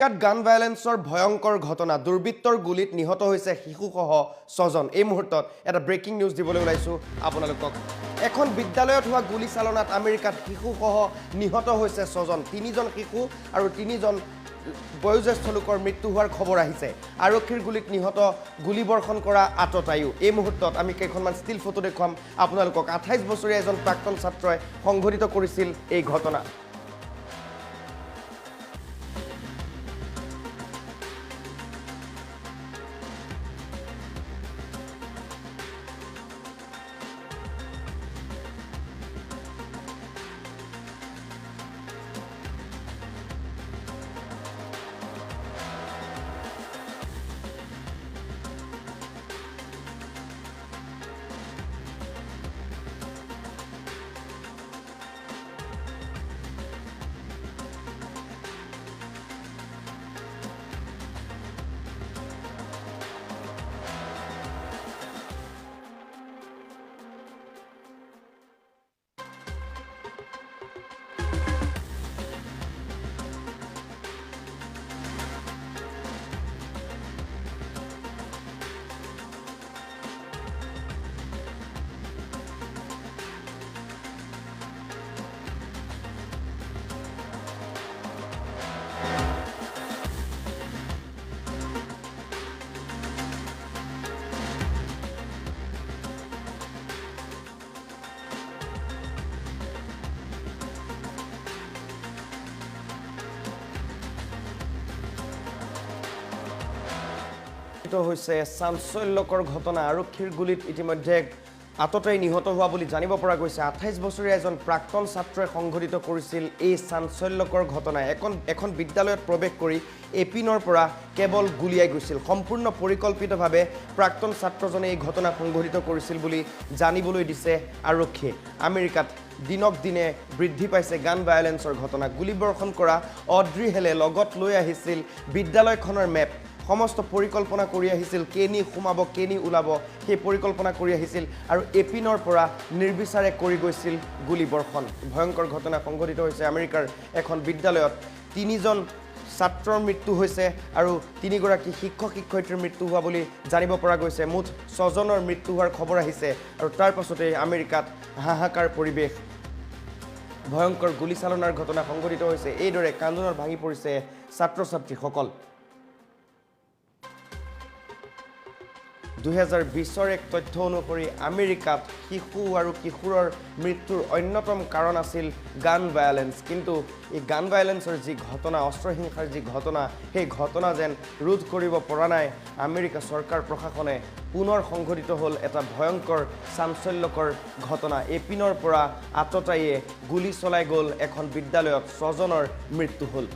গান ভায়োলেন্সৰ ভয়ংকৰ ঘটনা দুৰ্বৃত্তৰ গুলিত নিহত হৈছে শিশুসহ ৬জন এই মুহূৰ্তত এটা ব্ৰেকিং নিউজ দিবলৈ ওলাইছো আপোনালোকক এখন বিদ্যালয়ত হোৱা গুলি চালনাত আমেৰিকাত শিশুসহ নিহত হৈছে ৬জন ৩জন শিশু আৰু ৩জন বয়োজ্যেষ্ঠ লোকৰ মৃত্যু হোৱাৰ খবৰ আহিছে আৰক্ষীৰ গুলিত নিহত গুলিবৰ্ষণ কৰা আততায়ু এই মুহূৰ্তত আমি কেইখনমান ষ্টিল ফটো দেখুৱাম আপোনালোকক ২৮ বছৰীয়া এজন প্ৰাক্তন ছাত্ৰই সংঘটিত কৰিছিল এই ঘটনা হৈছে চাঞ্চল্যকৰ ঘটনা আৰক্ষীৰ গুলিত ইতিমধ্যে আততায়ী নিহত হোৱা বুলি জানিব পৰা গৈছে ২৮ বছৰীয়া এজন প্ৰাক্তন ছাত্ৰই সংঘটিত কৰিছিল এই চাঞ্চল্যকৰ ঘটনা এখন বিদ্যালয়ত প্ৰৱেশ কৰি এপিনৰ পৰা কেৱল গুলিয়াই গৈছিল সম্পূৰ্ণ পৰিকল্পিতভাৱে প্ৰাক্তন ছাত্ৰজনে এই ঘটনা সংঘটিত কৰিছিল বুলি জানিবলৈ দিছে আৰক্ষীয়ে আমেৰিকাত দিনক দিনে বৃদ্ধি পাইছে গান ভায়োলেন্সৰ ঘটনা গুলিবৰ্ষণ কৰা অড্ৰি হেলে লগত লৈ আহিছিল বিদ্যালয়খনৰ মেপ সমস্ত পৰিকল্পনা কৰি আহিছিল কেনি সোমাব কেনি ওলাব সেই পৰিকল্পনা কৰি আহিছিল আৰু এপিনৰ পৰা নিৰ্বিচাৰে কৰি গৈছিল গুলিবৰ্ষণ ভয়ংকৰ ঘটনা সংঘটিত হৈছে আমেৰিকাৰ এখন বিদ্যালয়ত ৩জন ছাত্ৰৰ মৃত্যু হৈছে আৰু ৩গৰাকী শিক্ষক শিক্ষয়িত্ৰীৰ মৃত্যু হোৱা বুলি জানিব পৰা গৈছে মুঠ ৬জনৰ মৃত্যু হোৱাৰ খবৰ আহিছে আৰু তাৰ পাছতে আমেৰিকাত হাহাকাৰ পৰিৱেশ ভয়ংকৰ গুলিচালনাৰ ঘটনা সংঘটিত হৈছে এইদৰে কান্দোনত ভাঙি পৰিছে ছাত্ৰ ছাত্ৰীসকল ২০২০ৰ এক তথ্য অনুসৰি আমেৰিকাত শিশু আৰু কিশোৰৰ মৃত্যুৰ অন্যতম কাৰণ আছিল গান ভায়োলেন্স কিন্তু এই গান ভায়োলেন্সৰ যি ঘটনা অস্ত্ৰহিংসাৰ যি ঘটনা সেই ঘটনা যেন ৰোধ কৰিব পৰা নাই আমেৰিকা চৰকাৰ প্ৰশাসনে পুনৰ সংঘটিত হ'ল এটা ভয়ংকৰ চাঞ্চল্যকৰ ঘটনা এপিনৰ পৰা আততায়ীয়ে গুলি চলাই গ'ল এখন বিদ্যালয়ত ৬জনৰ মৃত্যু হ'ল